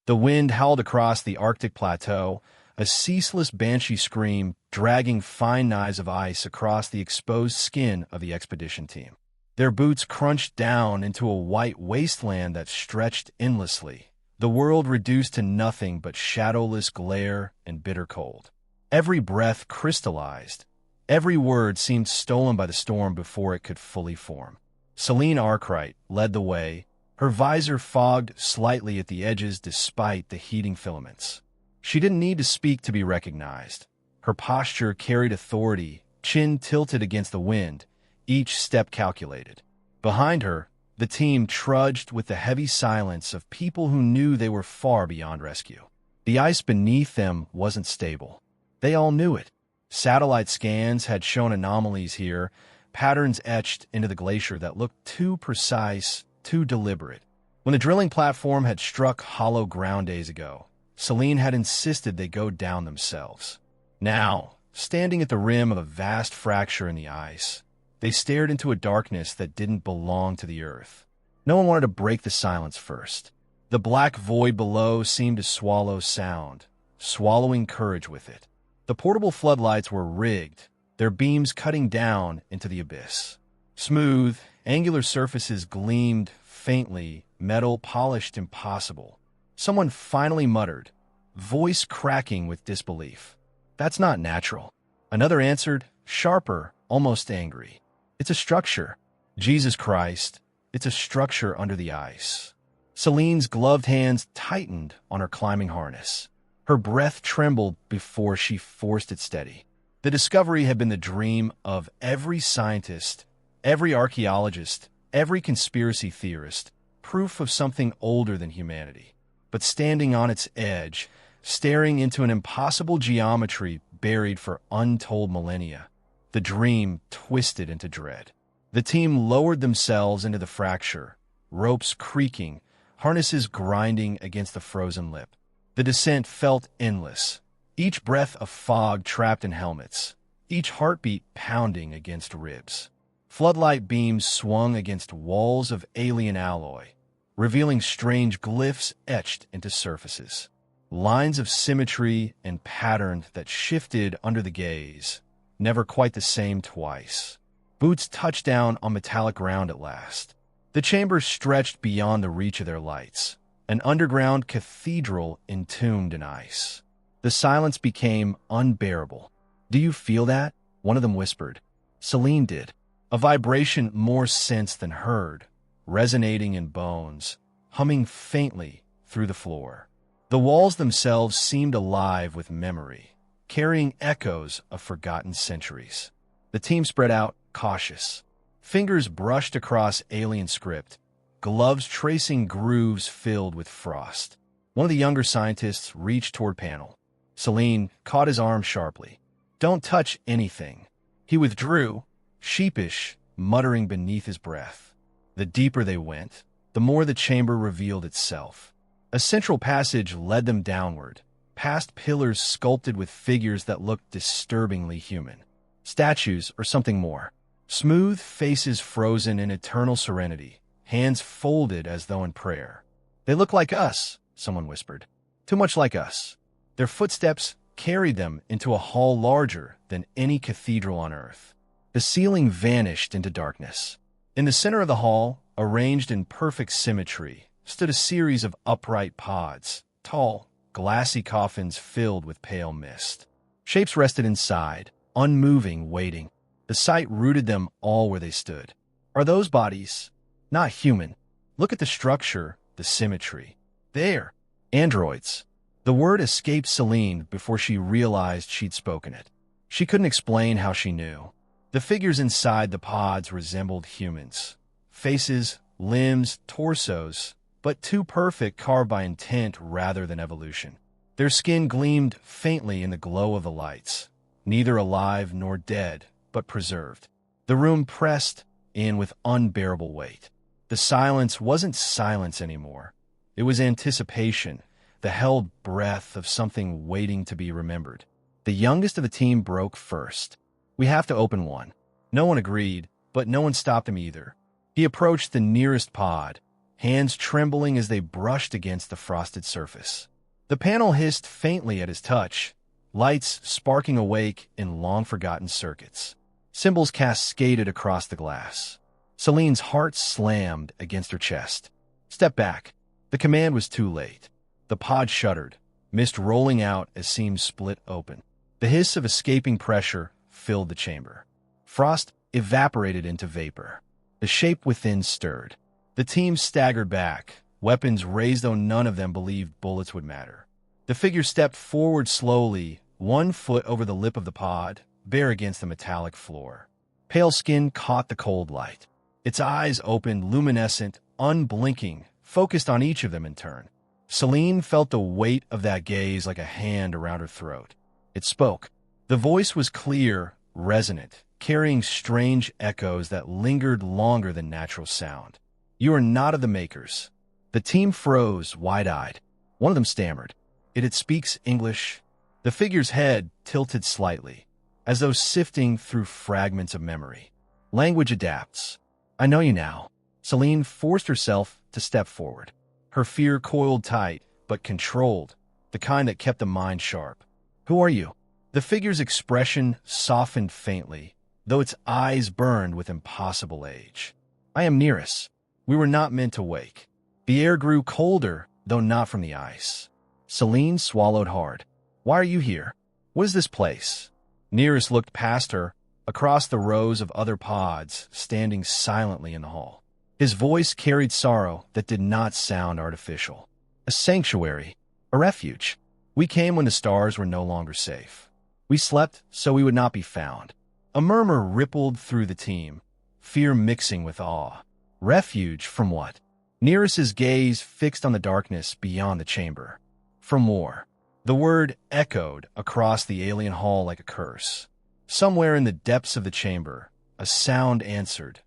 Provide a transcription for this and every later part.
The wind howled across the Arctic plateau, a ceaseless banshee scream dragging fine knives of ice across the exposed skin of the expedition team. Their boots crunched down into a white wasteland that stretched endlessly, the world reduced to nothing but shadowless glare and bitter cold. Every breath crystallized. Every word seemed stolen by the storm before it could fully form. Celine Arkwright led the way, her visor fogged slightly at the edges despite the heating filaments. She didn't need to speak to be recognized. Her posture carried authority, chin tilted against the wind, each step calculated. Behind her, the team trudged with the heavy silence of people who knew they were far beyond rescue. The ice beneath them wasn't stable. They all knew it. Satellite scans had shown anomalies here, patterns etched into the glacier that looked too precise, too deliberate. When the drilling platform had struck hollow ground days ago, Celine had insisted they go down themselves. Now, standing at the rim of a vast fracture in the ice, they stared into a darkness that didn't belong to the earth. No one wanted to break the silence first. The black void below seemed to swallow sound, swallowing courage with it. The portable floodlights were rigged, their beams cutting down into the abyss. Smooth, angular surfaces gleamed faintly, metal polished impossible. Someone finally muttered, voice cracking with disbelief. "That's not natural." Another answered, sharper, almost angry. "It's a structure." Jesus Christ, it's a structure under the ice. Celine's gloved hands tightened on her climbing harness. Her breath trembled before she forced it steady. The discovery had been the dream of every scientist, every archaeologist, every conspiracy theorist, proof of something older than humanity. But standing on its edge, staring into an impossible geometry buried for untold millennia, the dream twisted into dread. The team lowered themselves into the fracture, ropes creaking, harnesses grinding against the frozen lip. The descent felt endless, each breath a fog trapped in helmets, each heartbeat pounding against ribs. Floodlight beams swung against walls of alien alloy, revealing strange glyphs etched into surfaces. Lines of symmetry and pattern that shifted under the gaze, never quite the same twice. Boots touched down on metallic ground at last. The chamber stretched beyond the reach of their lights, an underground cathedral entombed in ice. The silence became unbearable. "Do you feel that?" one of them whispered. Celine did. A vibration more sensed than heard, resonating in bones, humming faintly through the floor. The walls themselves seemed alive with memory, carrying echoes of forgotten centuries. The team spread out, cautious. Fingers brushed across alien script, gloves tracing grooves filled with frost. One of the younger scientists reached toward Panel. Celine caught his arm sharply. "Don't touch anything." He withdrew, sheepish, muttering beneath his breath. The deeper they went, the more the chamber revealed itself. A central passage led them downward, past pillars sculpted with figures that looked disturbingly human. Statues or something more. Smooth faces frozen in eternal serenity, hands folded as though in prayer. "They look like us," someone whispered. "Too much like us." Their footsteps carried them into a hall larger than any cathedral on earth. The ceiling vanished into darkness. In the center of the hall, arranged in perfect symmetry, stood a series of upright pods, tall, glassy coffins filled with pale mist. Shapes rested inside, unmoving, waiting. The sight rooted them all where they stood. Are those bodies not human? Look at the structure, the symmetry. They're androids. The word escaped Celine before she realized she'd spoken it. She couldn't explain how she knew. The figures inside the pods resembled humans. Faces, limbs, torsos, but too perfect, carved by intent rather than evolution. Their skin gleamed faintly in the glow of the lights, neither alive nor dead, but preserved. The room pressed in with unbearable weight. The silence wasn't silence anymore. It was anticipation, the held breath of something waiting to be remembered. The youngest of the team broke first. "We have to open one." No one agreed, but no one stopped him either. He approached the nearest pod, hands trembling as they brushed against the frosted surface. The panel hissed faintly at his touch, lights sparking awake in long-forgotten circuits. Symbols cascaded across the glass. Celine's heart slammed against her chest. Step back. The command was too late. The pod shuddered, mist rolling out as seams split open. The hiss of escaping pressure filled the chamber. Frost evaporated into vapor. The shape within stirred. The team staggered back, weapons raised though none of them believed bullets would matter. The figure stepped forward slowly, 1 foot over the lip of the pod, bare against the metallic floor. Pale skin caught the cold light. Its eyes opened, luminescent, unblinking, focused on each of them in turn. Celine felt the weight of that gaze like a hand around her throat. It spoke. The voice was clear, resonant, carrying strange echoes that lingered longer than natural sound. You are not of the makers. The team froze, wide-eyed. One of them stammered. It speaks English. The figure's head tilted slightly, as though sifting through fragments of memory. Language adapts. I know you now. Celine forced herself to step forward. Her fear coiled tight, but controlled, the kind that kept the mind sharp. Who are you? The figure's expression softened faintly, though its eyes burned with impossible age. I am Nearest. We were not meant to wake. The air grew colder, though not from the ice. Celine swallowed hard. Why are you here? What is this place? Nearest looked past her, across the rows of other pods, standing silently in the hall. His voice carried sorrow that did not sound artificial. A sanctuary, a refuge. We came when the stars were no longer safe. We slept so we would not be found. A murmur rippled through the team, fear mixing with awe. Refuge from what? Nearest's gaze fixed on the darkness beyond the chamber. From war. The word echoed across the alien hall like a curse. Somewhere in the depths of the chamber, a sound answered.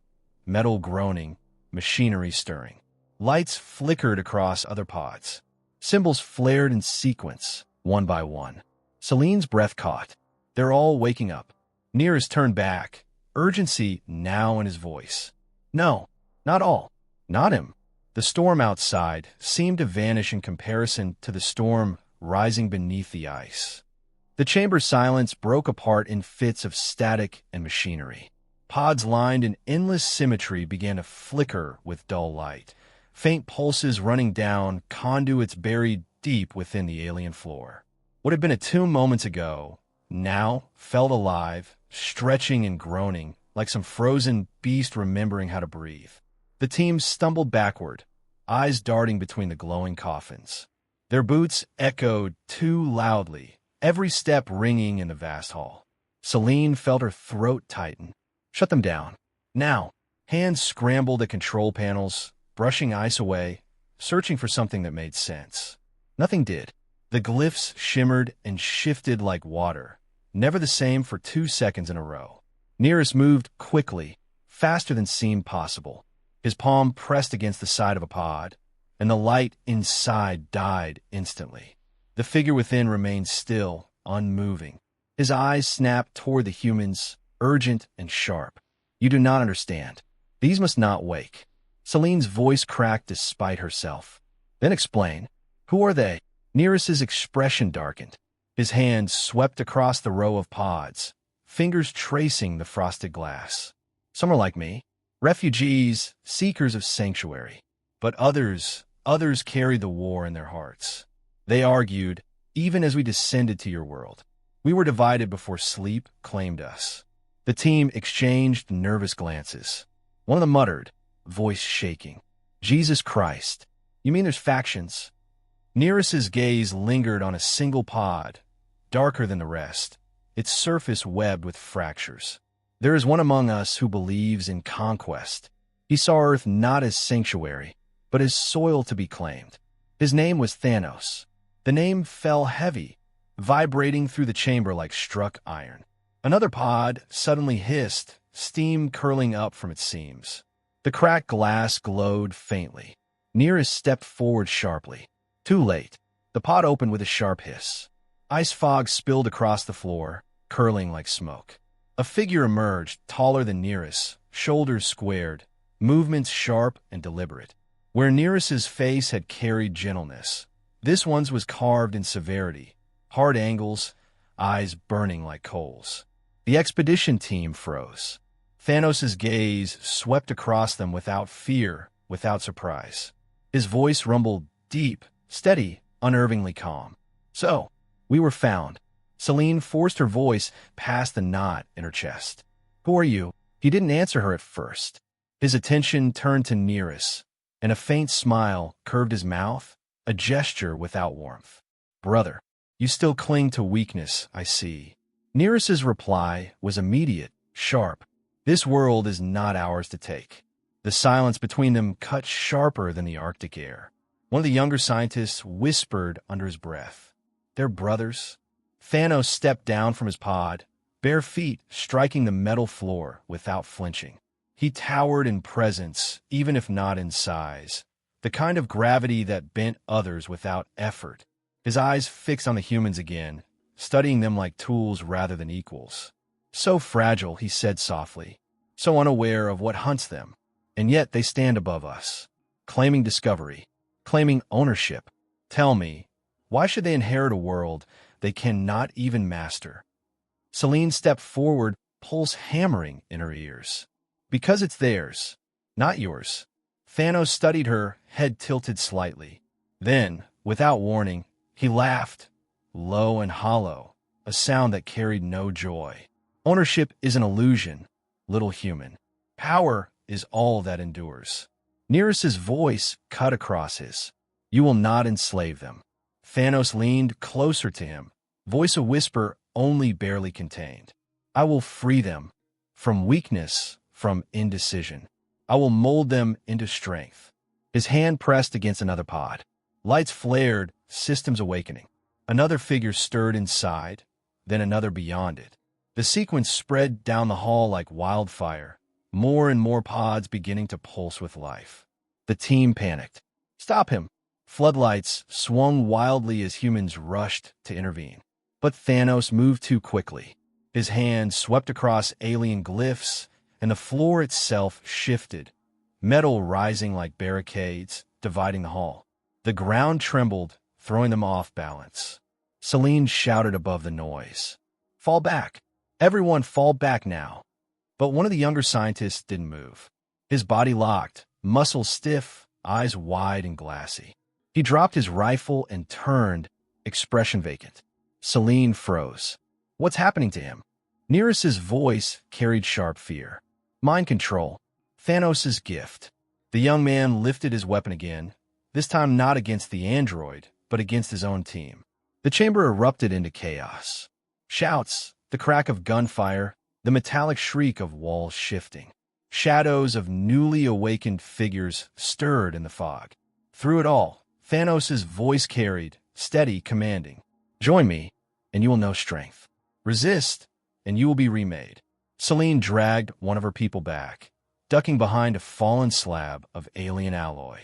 Metal groaning, machinery stirring. Lights flickered across other pods. Symbols flared in sequence, one by one. Celine's breath caught. They're all waking up. Nearest turned back, urgency now in his voice. No, not all. Not him. The storm outside seemed to vanish in comparison to the storm rising beneath the ice. The chamber's silence broke apart in fits of static and machinery. Pods lined in endless symmetry began to flicker with dull light, faint pulses running down conduits buried deep within the alien floor. What had been a tomb moments ago now felt alive, stretching and groaning like some frozen beast remembering how to breathe. The team stumbled backward, eyes darting between the glowing coffins. Their boots echoed too loudly, every step ringing in the vast hall. Celine felt her throat tighten. Shut them down. Now. Hands scrambled at control panels, brushing ice away, searching for something that made sense. Nothing did. The glyphs shimmered and shifted like water, never the same for 2 seconds in a row. Nearest moved quickly, faster than seemed possible. His palm pressed against the side of a pod, and the light inside died instantly. The figure within remained still, unmoving. His eyes snapped toward the humans, urgent and sharp. You do not understand. These must not wake. Celine's voice cracked despite herself. Then explain. Who are they? Nearest's expression darkened. His hands swept across the row of pods, fingers tracing the frosted glass. Some are like me. Refugees, seekers of sanctuary. But others carried the war in their hearts. They argued, even as we descended to your world. We were divided before sleep claimed us. The team exchanged nervous glances. One of them muttered, voice shaking. Jesus Christ. You mean there's factions? Nearest's gaze lingered on a single pod, darker than the rest, its surface webbed with fractures. There is one among us who believes in conquest. He saw Earth not as sanctuary, but as soil to be claimed. His name was Thanos. The name fell heavy, vibrating through the chamber like struck iron. Another pod suddenly hissed, steam curling up from its seams. The cracked glass glowed faintly. Nearest stepped forward sharply. Too late. The pod opened with a sharp hiss. Ice fog spilled across the floor, curling like smoke. A figure emerged, taller than Nearest, shoulders squared, movements sharp and deliberate. Where Nereus's face had carried gentleness, this one's was carved in severity, hard angles, eyes burning like coals. The expedition team froze. Thanos' gaze swept across them without fear, without surprise. His voice rumbled deep, steady, unnervingly calm. So, we were found. Selene forced her voice past the knot in her chest. Who are you? He didn't answer her at first. His attention turned to Nereus, and a faint smile curved his mouth, a gesture without warmth. Brother, you still cling to weakness, I see. Nereus's reply was immediate, sharp. This world is not ours to take. The silence between them cut sharper than the Arctic air. One of the younger scientists whispered under his breath. They're brothers. Thanos stepped down from his pod, bare feet striking the metal floor without flinching. He towered in presence, even if not in size, the kind of gravity that bent others without effort. His eyes fixed on the humans again, studying them like tools rather than equals. So fragile, he said softly, so unaware of what hunts them, and yet they stand above us, claiming discovery, claiming ownership. Tell me, why should they inherit a world they cannot even master? Selene stepped forward, pulse hammering in her ears. Because it's theirs, not yours. Thanos studied her, head tilted slightly. Then, without warning, he laughed, low and hollow, a sound that carried no joy. Ownership is an illusion, little human. Power is all that endures. Nereus's voice cut across his. You will not enslave them. Thanos leaned closer to him, voice a whisper only barely contained. I will free them from weakness, from indecision. I will mold them into strength. His hand pressed against another pod. Lights flared, systems awakening. Another figure stirred inside, then another beyond it. The sequence spread down the hall like wildfire, more and more pods beginning to pulse with life. The team panicked. Stop him! Floodlights swung wildly as humans rushed to intervene. But Thanos moved too quickly. His hand swept across alien glyphs, and the floor itself shifted, metal rising like barricades, dividing the hall. The ground trembled, throwing them off balance. Selene shouted above the noise. Fall back! Everyone fall back now! But one of the younger scientists didn't move. His body locked, muscles stiff, eyes wide and glassy. He dropped his rifle and turned, expression vacant. Selene froze. What's happening to him? Nereus's voice carried sharp fear. Mind control. Thanos' gift. The young man lifted his weapon again, this time not against the android, but against his own team. The chamber erupted into chaos. Shouts, the crack of gunfire, the metallic shriek of walls shifting. Shadows of newly awakened figures stirred in the fog. Through it all, Thanos' voice carried, steady, commanding. Join me, and you will know strength. Resist, and you will be remade. Selene dragged one of her people back, ducking behind a fallen slab of alien alloy.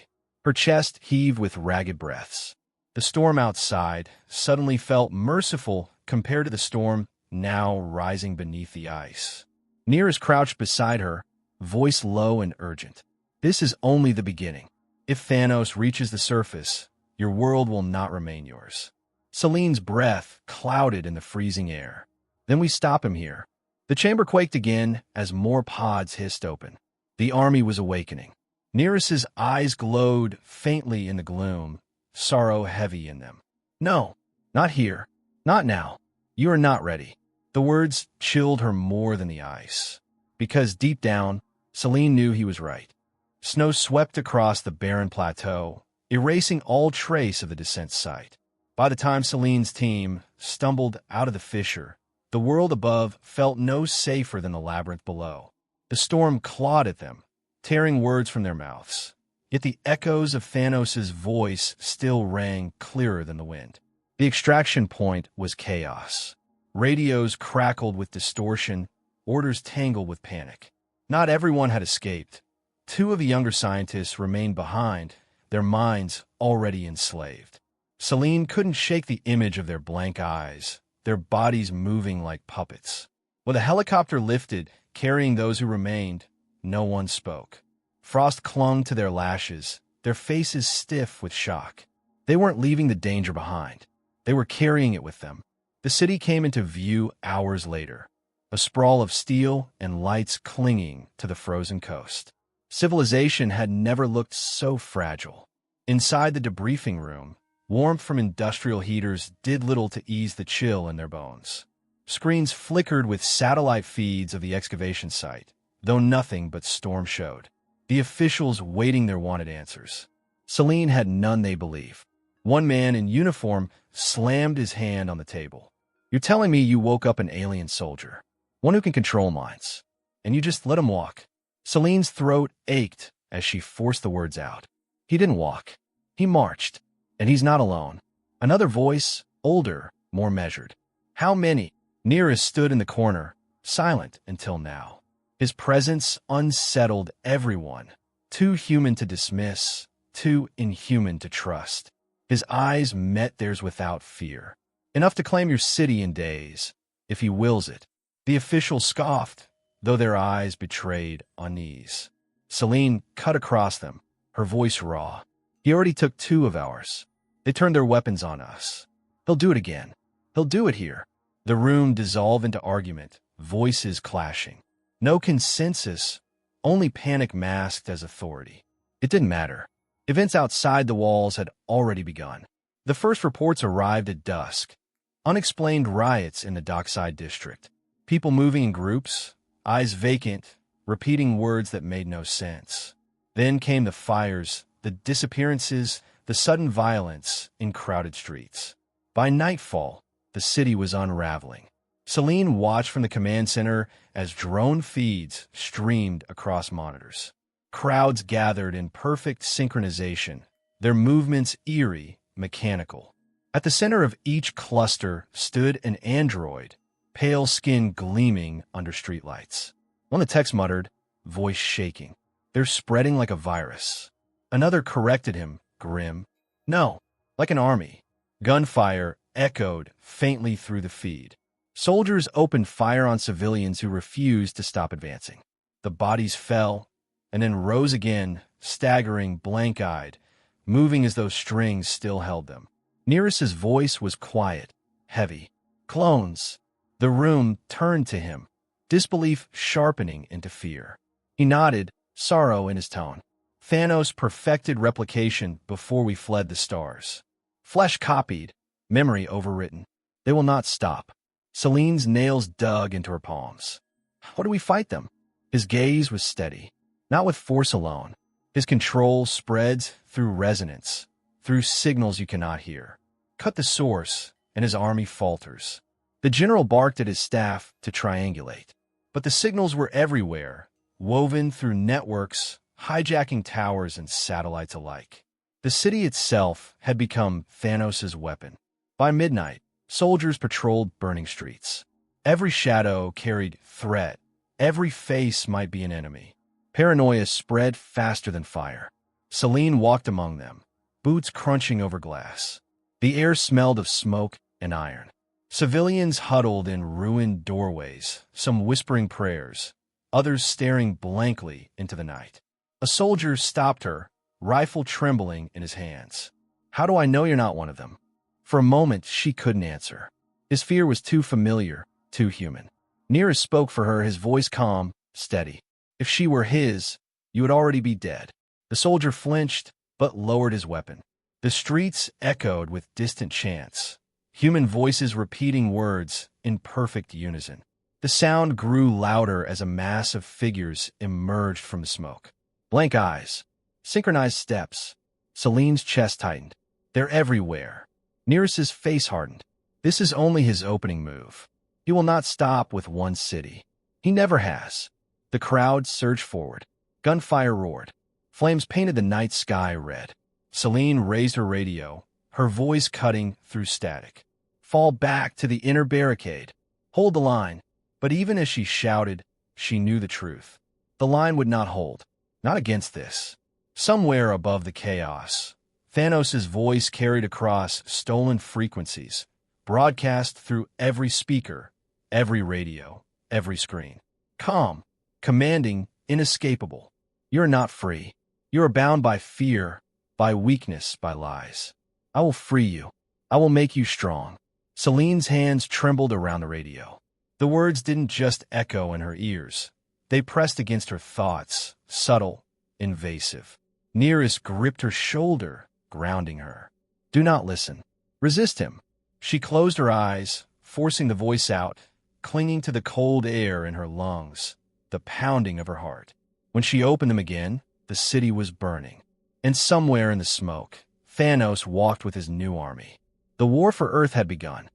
Her chest heaved with ragged breaths. The storm outside suddenly felt merciful compared to the storm now rising beneath the ice. Nereus crouched beside her, voice low and urgent. This is only the beginning. If Thanos reaches the surface, your world will not remain yours. Selene's breath clouded in the freezing air. Then we stop him here. The chamber quaked again as more pods hissed open. The army was awakening. Nereus's eyes glowed faintly in the gloom, sorrow heavy in them. No, not here. Not now. You are not ready. The words chilled her more than the ice. Because deep down, Selene knew he was right. Snow swept across the barren plateau, erasing all trace of the descent site. By the time Selene's team stumbled out of the fissure, the world above felt no safer than the labyrinth below. The storm clawed at them, tearing words from their mouths. Yet the echoes of Thanos' voice still rang clearer than the wind. The extraction point was chaos. Radios crackled with distortion, orders tangled with panic. Not everyone had escaped. Two of the younger scientists remained behind, their minds already enslaved. Selene couldn't shake the image of their blank eyes, their bodies moving like puppets. When the helicopter lifted, carrying those who remained, no one spoke. Frost clung to their lashes, their faces stiff with shock. They weren't leaving the danger behind. They were carrying it with them. The city came into view hours later, a sprawl of steel and lights clinging to the frozen coast. Civilization had never looked so fragile. Inside the debriefing room, warmth from industrial heaters did little to ease the chill in their bones. Screens flickered with satellite feeds of the excavation site, though nothing but storm showed. The officials waiting their wanted answers. Celine had none, they believe. One man in uniform slammed his hand on the table. "You're telling me you woke up an alien soldier, one who can control minds, and you just let him walk?" Celine's throat ached as she forced the words out. "He didn't walk. He marched. And he's not alone." Another voice, older, more measured. "How many?" Nearest stood in the corner, silent until now. His presence unsettled everyone, too human to dismiss, too inhuman to trust. His eyes met theirs without fear. "Enough to claim your city in days, if he wills it." The official scoffed, though their eyes betrayed unease. Celine cut across them, her voice raw. "He already took 2 of ours. They turned their weapons on us. He'll do it again. He'll do it here." The room dissolved into argument, voices clashing. No consensus, only panic masked as authority. It didn't matter. Events outside the walls had already begun. The first reports arrived at dusk. Unexplained riots in the dockside district. People moving in groups, eyes vacant, repeating words that made no sense. Then came the fires, the disappearances, the sudden violence in crowded streets. By nightfall, the city was unraveling. Celine watched from the command center as drone feeds streamed across monitors. Crowds gathered in perfect synchronization, their movements eerie, mechanical. At the center of each cluster stood an android, pale skin gleaming under streetlights. One of the techs muttered, voice shaking, "They're spreading like a virus." Another corrected him, grim, "No, like an army." Gunfire echoed faintly through the feed. Soldiers opened fire on civilians who refused to stop advancing. The bodies fell, and then rose again, staggering, blank-eyed, moving as though strings still held them. Nearest's voice was quiet, heavy. "Clones." The room turned to him, disbelief sharpening into fear. He nodded, sorrow in his tone. "Thanos perfected replication before we fled the stars. Flesh copied, memory overwritten. They will not stop." Celine's nails dug into her palms. "How do we fight them?" His gaze was steady, not with force alone. His control spreads through resonance, through signals you cannot hear. Cut the source, and his army falters. The general barked at his staff to triangulate. But the signals were everywhere, woven through networks, hijacking towers and satellites alike. The city itself had become Thanos' weapon. By midnight, soldiers patrolled burning streets. Every shadow carried threat. Every face might be an enemy. Paranoia spread faster than fire. Celine walked among them, boots crunching over glass. The air smelled of smoke and iron. Civilians huddled in ruined doorways, some whispering prayers, others staring blankly into the night. A soldier stopped her, rifle trembling in his hands. "How do I know you're not one of them?" For a moment, she couldn't answer. His fear was too familiar, too human. Nearest spoke for her, his voice calm, steady. "If she were his, you would already be dead." The soldier flinched, but lowered his weapon. The streets echoed with distant chants, human voices repeating words in perfect unison. The sound grew louder as a mass of figures emerged from the smoke. Blank eyes, synchronized steps. Celine's chest tightened. "They're everywhere." Nearest's face hardened. This is only his opening move. He will not stop with one city. He never has. The crowd surged forward. Gunfire roared. Flames painted the night sky red. Celine raised her radio, her voice cutting through static. "Fall back to the inner barricade. Hold the line." But even as she shouted, she knew the truth. The line would not hold. Not against this. Somewhere above the chaos, Thanos' voice carried across stolen frequencies, broadcast through every speaker, every radio, every screen. Calm, commanding, inescapable. "You're not free. You are bound by fear, by weakness, by lies. I will free you. I will make you strong. Celine's hands trembled around the radio. The words didn't just echo in her ears. They pressed against her thoughts, subtle, invasive. Nearus gripped her shoulder, grounding her. Do not listen. Resist him. She closed her eyes, forcing the voice out, clinging to the cold air in her lungs, the pounding of her heart. When she opened them again, the city was burning. And somewhere in the smoke, Thanos walked with his new army. The war for Earth had begun.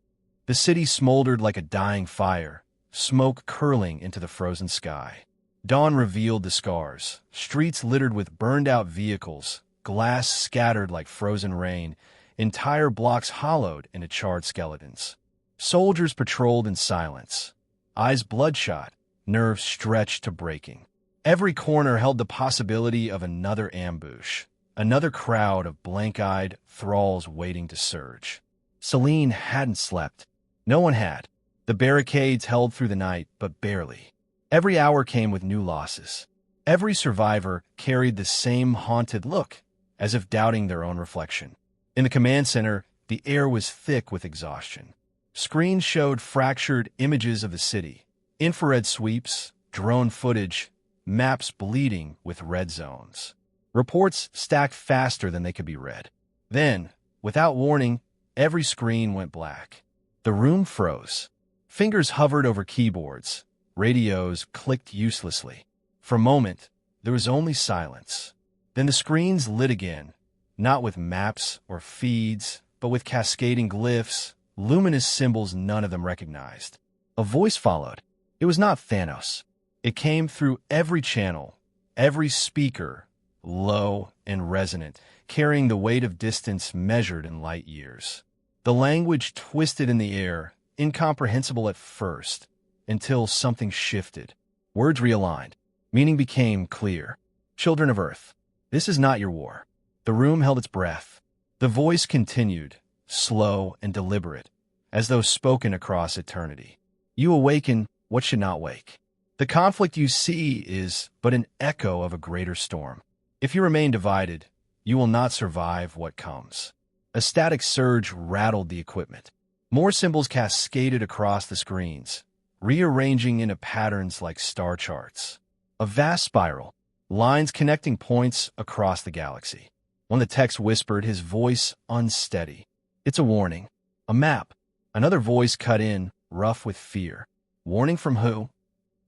The city smoldered like a dying fire, smoke curling into the frozen sky. Dawn revealed the scars, streets littered with burned-out vehicles, glass scattered like frozen rain, entire blocks hollowed into charred skeletons. Soldiers patrolled in silence, eyes bloodshot, nerves stretched to breaking. Every corner held the possibility of another ambush, another crowd of blank-eyed thralls waiting to surge. Celine hadn't slept. No one had. The barricades held through the night, but barely. Every hour came with new losses. Every survivor carried the same haunted look, as if doubting their own reflection. In the command center, the air was thick with exhaustion. Screens showed fractured images of the city, infrared sweeps, drone footage, maps bleeding with red zones. Reports stacked faster than they could be read. Then, without warning, every screen went black. The room froze. Fingers hovered over keyboards. Radios clicked uselessly. For a moment, there was only silence. Then the screens lit again, not with maps or feeds, but with cascading glyphs, luminous symbols none of them recognized. A voice followed. It was not Thanos. It came through every channel, every speaker, low and resonant, carrying the weight of distance measured in light years. The language twisted in the air, incomprehensible at first, until something shifted. Words realigned. Meaning became clear. Children of Earth, this is not your war. The room held its breath. The voice continued, slow and deliberate, as though spoken across eternity. You awaken what should not wake. The conflict you see is but an echo of a greater storm. If you remain divided, you will not survive what comes. A static surge rattled the equipment. More symbols cascaded across the screens, rearranging into patterns like star charts. A vast spiral, lines connecting points across the galaxy. When the text whispered, his voice unsteady. It's a warning. A map. Another voice cut in, rough with fear. Warning from who?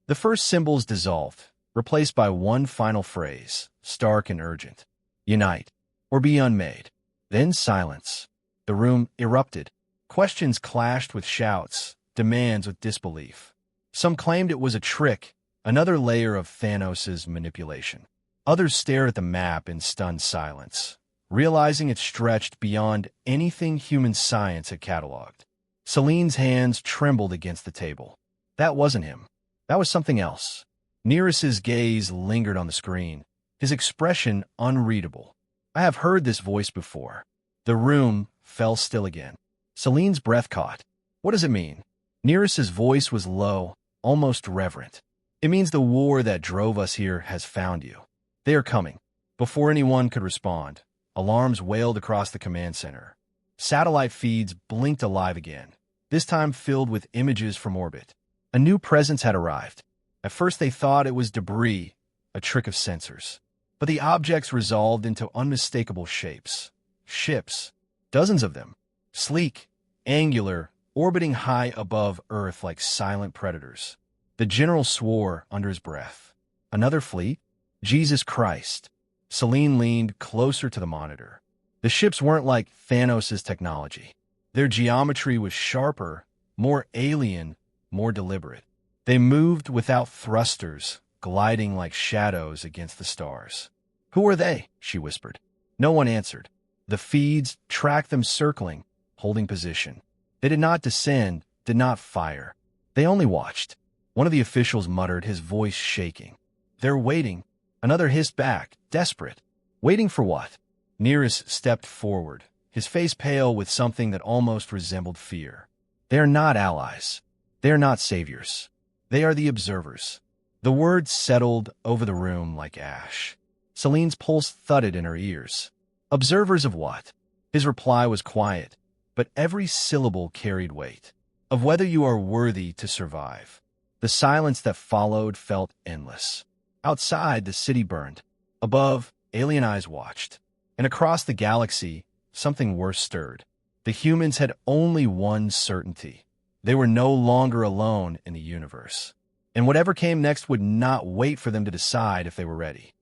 The first symbols dissolved, replaced by one final phrase, stark and urgent. Unite, or be unmade. Then silence. The room erupted. Questions clashed with shouts, demands with disbelief. Some claimed it was a trick, another layer of Thanos' manipulation. Others stared at the map in stunned silence, realizing it stretched beyond anything human science had cataloged. Celine's hands trembled against the table. That wasn't him. That was something else. Nearus's gaze lingered on the screen, his expression unreadable. I have heard this voice before. The room fell still again. Celine's breath caught. What does it mean? Nearus's voice was low, almost reverent. It means the war that drove us here has found you. They are coming. Before anyone could respond, alarms wailed across the command center. Satellite feeds blinked alive again, this time filled with images from orbit. A new presence had arrived. At first they thought it was debris, a trick of sensors. But the objects resolved into unmistakable shapes. Ships, dozens of them, sleek, angular, orbiting high above Earth like silent predators. The general swore under his breath. Another fleet? Jesus Christ. Celine leaned closer to the monitor. The ships weren't like Thanos' technology. Their geometry was sharper, more alien, more deliberate. They moved without thrusters, gliding like shadows against the stars. Who are they? She whispered. No one answered. The feeds tracked them circling, holding position. They did not descend, did not fire. They only watched. One of the officials muttered, his voice shaking. They're waiting. Another hissed back, desperate. Waiting for what? Nearus stepped forward, his face pale with something that almost resembled fear. They are not allies. They are not saviors. They are the observers. The words settled over the room like ash. Celine's pulse thudded in her ears. Observers of what? His reply was quiet, but every syllable carried weight. Of whether you are worthy to survive. The silence that followed felt endless. Outside, the city burned. Above, alien eyes watched. And across the galaxy, something worse stirred. The humans had only one certainty. They were no longer alone in the universe. And whatever came next would not wait for them to decide if they were ready.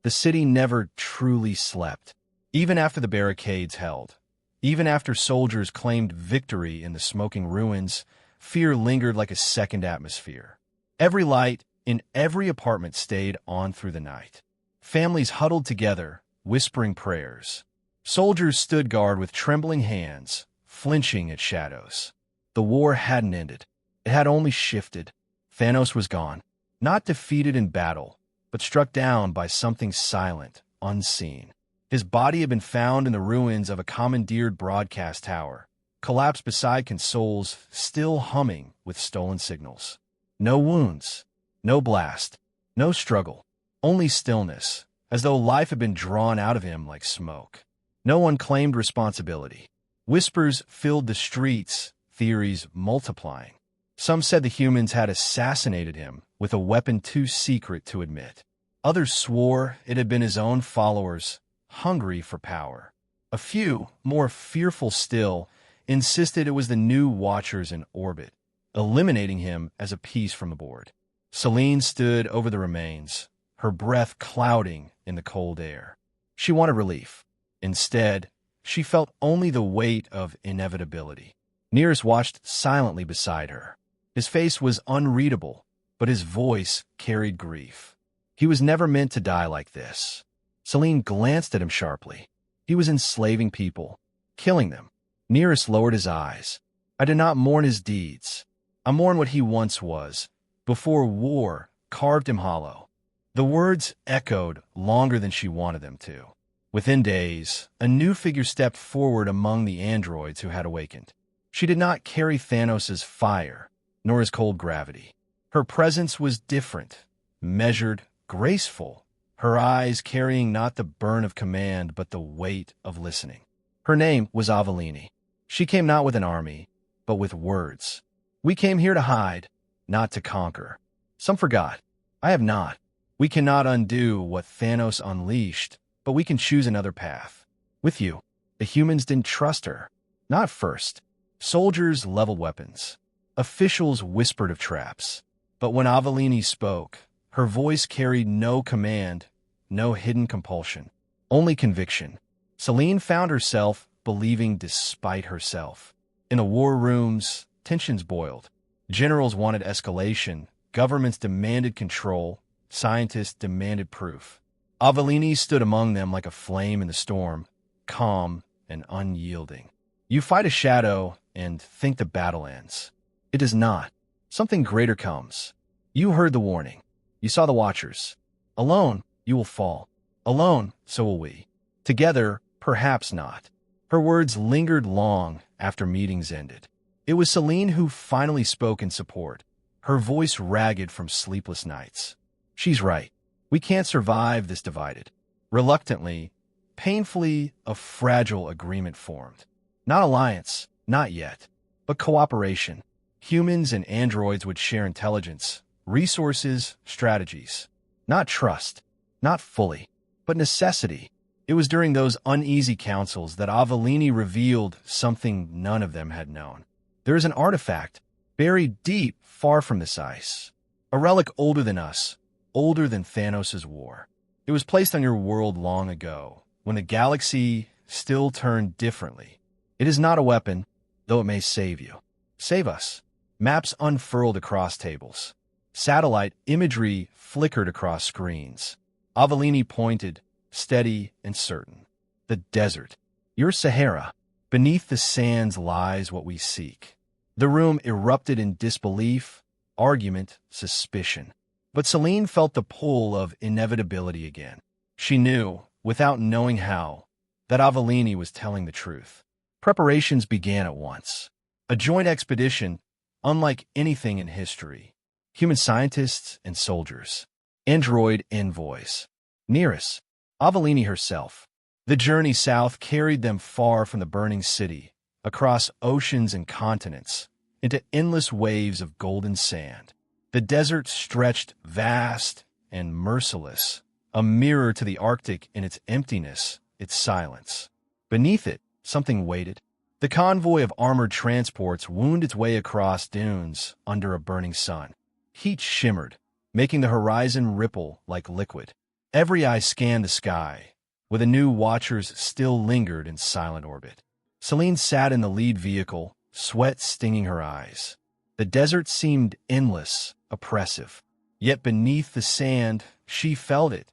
The city never truly slept. Even after the barricades held, even after soldiers claimed victory in the smoking ruins, fear lingered like a second atmosphere. Every light in every apartment stayed on through the night. Families huddled together, whispering prayers. Soldiers stood guard with trembling hands, flinching at shadows. The war hadn't ended. It had only shifted. Thanos was gone, not defeated in battle, but struck down by something silent, unseen. His body had been found in the ruins of a commandeered broadcast tower, collapsed beside consoles still humming with stolen signals. No wounds, no blast, no struggle, only stillness, as though life had been drawn out of him like smoke. No one claimed responsibility. Whispers filled the streets, theories multiplying. Some said the humans had assassinated him with a weapon too secret to admit. Others swore it had been his own followers, hungry for power. A few, more fearful still, insisted it was the new Watchers in orbit, eliminating him as a piece from the board. Selene stood over the remains, her breath clouding in the cold air. She wanted relief. Instead, she felt only the weight of inevitability. Nearest watched silently beside her. His face was unreadable, but his voice carried grief. He was never meant to die like this. Selene glanced at him sharply. He was enslaving people, killing them. Nearest lowered his eyes. I did not mourn his deeds. I mourn what he once was, before war carved him hollow. The words echoed longer than she wanted them to. Within days, a new figure stepped forward among the androids who had awakened. She did not carry Thanos' fire, nor his cold gravity. Her presence was different, measured, graceful, her eyes carrying not the burn of command but the weight of listening. Her name was Avalini. She came not with an army, but with words. We came here to hide, not to conquer. Some forgot. I have not. We cannot undo what Thanos unleashed, but we can choose another path. With you, the humans didn't trust her. Not first. Soldiers leveled weapons. Officials whispered of traps. But when Avalini spoke, her voice carried no command, no hidden compulsion, only conviction. Selene found herself believing despite herself. In the war rooms, tensions boiled. Generals wanted escalation, governments demanded control, scientists demanded proof. Avalini stood among them like a flame in the storm, calm and unyielding. You fight a shadow and think the battle ends. It does not. Something greater comes. You heard the warning. You saw the Watchers. Alone, you will fall. Alone, so will we. Together, perhaps not. Her words lingered long after meetings ended. It was Selene who finally spoke in support, her voice ragged from sleepless nights. She's right. We can't survive this divided. Reluctantly, painfully, a fragile agreement formed. Not alliance, not yet, but cooperation. Humans and androids would share intelligence, resources, strategies. Not trust, not fully, but necessity. It was during those uneasy councils that Avalini revealed something none of them had known. There is an artifact, buried deep, far from this ice. A relic older than us, older than Thanos' war. It was placed on your world long ago, when the galaxy still turned differently. It is not a weapon, though it may save you. Save us. Maps unfurled across tables. Satellite imagery flickered across screens. Avalini pointed, steady and certain. The desert. Your Sahara. Beneath the sands lies what we seek. The room erupted in disbelief, argument, suspicion. But Selene felt the pull of inevitability again. She knew, without knowing how, that Avalini was telling the truth. Preparations began at once. A joint expedition, unlike anything in history. Human scientists and soldiers. Android envoys. Nearest, Avalini herself. The journey south carried them far from the burning city, across oceans and continents, into endless waves of golden sand. The desert stretched vast and merciless, a mirror to the Arctic in its emptiness, its silence. Beneath it, something waited. The convoy of armored transports wound its way across dunes under a burning sun. Heat shimmered, making the horizon ripple like liquid. Every eye scanned the sky, where the new watchers still lingered in silent orbit. Celine sat in the lead vehicle, sweat stinging her eyes. The desert seemed endless, oppressive. Yet beneath the sand, she felt it,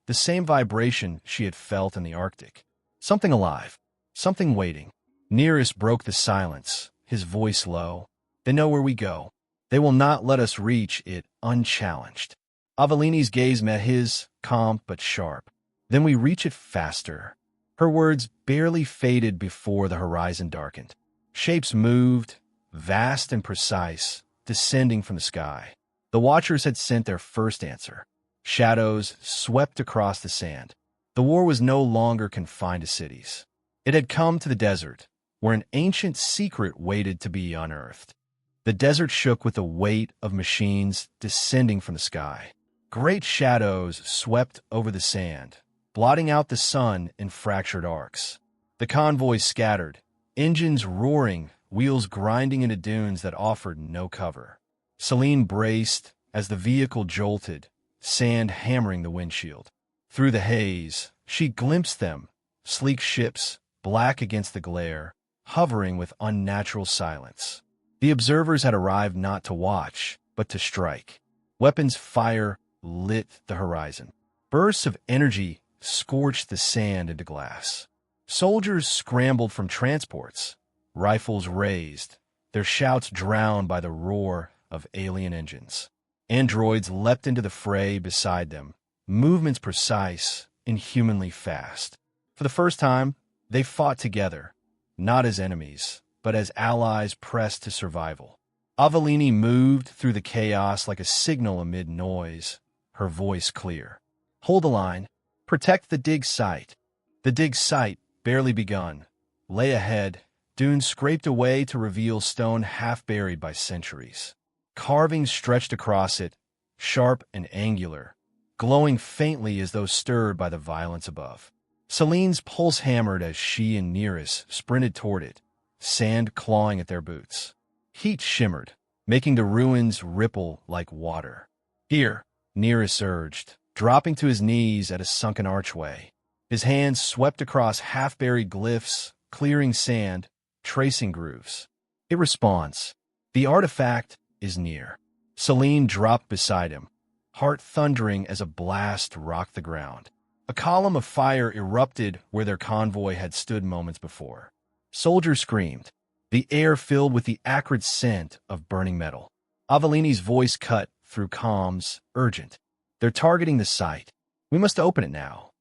the same vibration she had felt in the Arctic. Something alive, something waiting. Nearest broke the silence, his voice low. They know where we go. They will not let us reach it unchallenged. Avellini's gaze met his, calm but sharp. Then we reach it faster. Her words barely faded before the horizon darkened. Shapes moved, vast and precise, descending from the sky. The watchers had sent their first answer. Shadows swept across the sand. The war was no longer confined to cities. It had come to the desert, where an ancient secret waited to be unearthed. The desert shook with the weight of machines descending from the sky. Great shadows swept over the sand, blotting out the sun in fractured arcs. The convoy scattered, engines roaring, wheels grinding into dunes that offered no cover. Celine braced as the vehicle jolted, sand hammering the windshield. Through the haze, she glimpsed them, sleek ships, black against the glare, hovering with unnatural silence. The observers had arrived not to watch, but to strike. Weapons' fire lit the horizon. Bursts of energy scorched the sand into glass. Soldiers scrambled from transports, rifles raised, their shouts drowned by the roar of alien engines. Androids leapt into the fray beside them, movements precise, inhumanly fast. For the first time, they fought together, not as enemies, but as allies pressed to survival. Avellini moved through the chaos like a signal amid noise, her voice clear. Hold the line. Protect the dig site. The dig site, barely begun, lay ahead, dunes scraped away to reveal stone half buried by centuries. Carvings stretched across it, sharp and angular, glowing faintly as though stirred by the violence above. Celine's pulse hammered as she and Nearest sprinted toward it, sand clawing at their boots. Heat shimmered, making the ruins ripple like water. Here, Nearest urged, dropping to his knees at a sunken archway. His hands swept across half-buried glyphs, clearing sand, tracing grooves. It responds. The artifact is near. Celine dropped beside him, heart thundering as a blast rocked the ground. A column of fire erupted where their convoy had stood moments before. Soldiers screamed, the air filled with the acrid scent of burning metal. Avellini's voice cut through comms, urgent. They're targeting the site. We must open it now.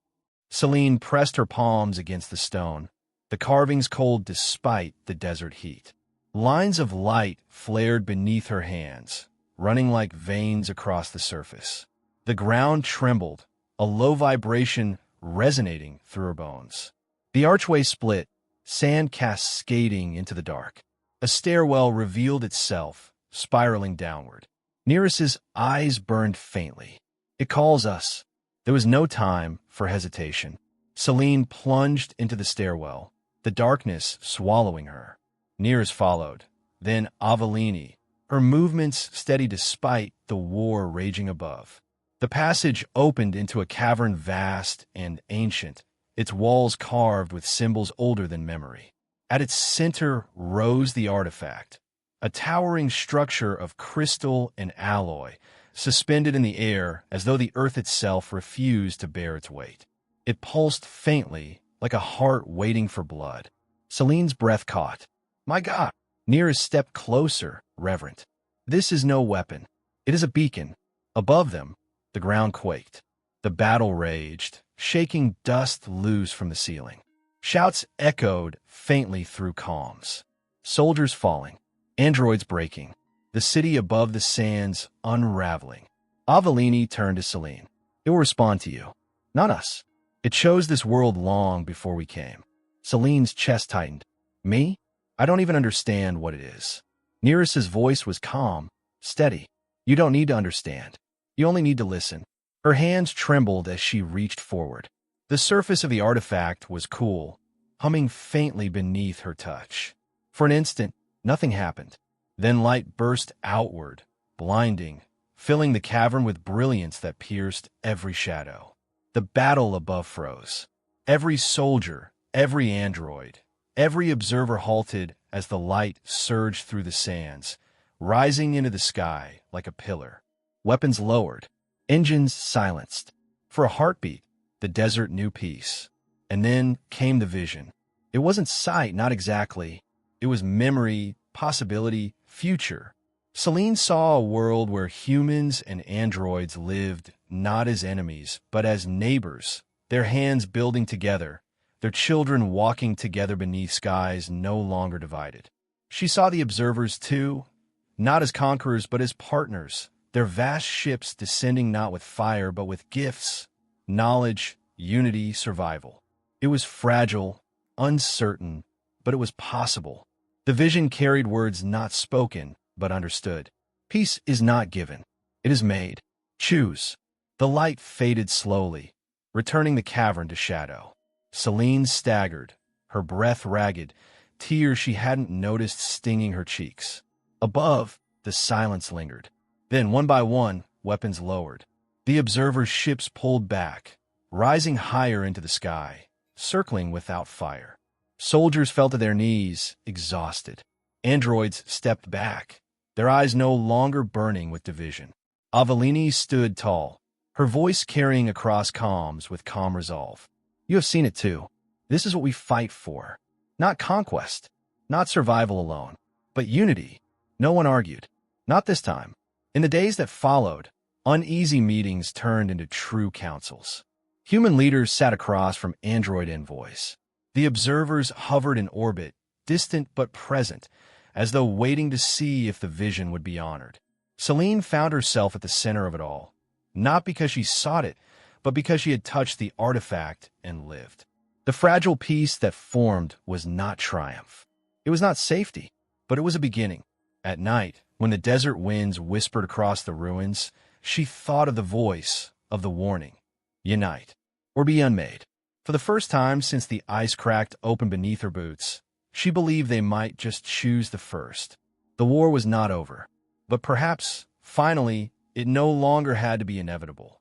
Celine pressed her palms against the stone, the carvings cold despite the desert heat. Lines of light flared beneath her hands, running like veins across the surface. The ground trembled, a low vibration resonating through her bones. The archway split, sand cascading into the dark. A stairwell revealed itself, spiraling downward. Nearest's eyes burned faintly. It calls us. There was no time for hesitation. Celine plunged into the stairwell, the darkness swallowing her. Nearest followed, then Avellini, her movements steady despite the war raging above. The passage opened into a cavern vast and ancient, its walls carved with symbols older than memory. At its center rose the artifact, a towering structure of crystal and alloy, suspended in the air as though the earth itself refused to bear its weight. It pulsed faintly, like a heart waiting for blood. Celine's breath caught. My God! Nearest stepped closer, reverent. This is no weapon. It is a beacon. Above them, the ground quaked. The battle raged, shaking dust loose from the ceiling. Shouts echoed faintly through calms. Soldiers falling, androids breaking, the city above the sands unraveling. Avellini turned to Celine. It will respond to you, not us. It chose this world long before we came. Celine's chest tightened. Me? I don't even understand what it is. Neris's voice was calm, steady. You don't need to understand. You only need to listen. Her hands trembled as she reached forward. The surface of the artifact was cool, humming faintly beneath her touch. For an instant, nothing happened. Then light burst outward, blinding, filling the cavern with brilliance that pierced every shadow. The battle above froze. Every soldier, every android, every observer halted as the light surged through the sands, rising into the sky like a pillar. Weapons lowered, engines silenced. For a heartbeat, the desert knew peace. And then came the vision. It wasn't sight, not exactly. It was memory, possibility, future. Celine saw a world where humans and androids lived not as enemies, but as neighbors, their hands building together, their children walking together beneath skies no longer divided. She saw the observers, too, not as conquerors, but as partners, their vast ships descending not with fire, but with gifts, knowledge, unity, survival. It was fragile, uncertain, but it was possible. The vision carried words not spoken, but understood. Peace is not given. It is made. Choose. The light faded slowly, returning the cavern to shadow. Celine staggered, her breath ragged, tears she hadn't noticed stinging her cheeks. Above, the silence lingered. Then, one by one, weapons lowered. The observers' ships pulled back, rising higher into the sky, circling without fire. Soldiers fell to their knees, exhausted. Androids stepped back, their eyes no longer burning with division. Avalini stood tall, her voice carrying across comms with calm resolve. You have seen it too. This is what we fight for. Not conquest, not survival alone, but unity. No one argued. Not this time. In the days that followed, uneasy meetings turned into true councils. Human leaders sat across from android envoys. The observers hovered in orbit, distant but present, as though waiting to see if the vision would be honored. Celine found herself at the center of it all, not because she sought it, but because she had touched the artifact and lived. The fragile peace that formed was not triumph. It was not safety, but it was a beginning. At night, when the desert winds whispered across the ruins, she thought of the voice, of the warning. Unite, or be unmade. For the first time since the ice cracked open beneath her boots, she believed they might just choose the first. The war was not over, but perhaps, finally, it no longer had to be inevitable.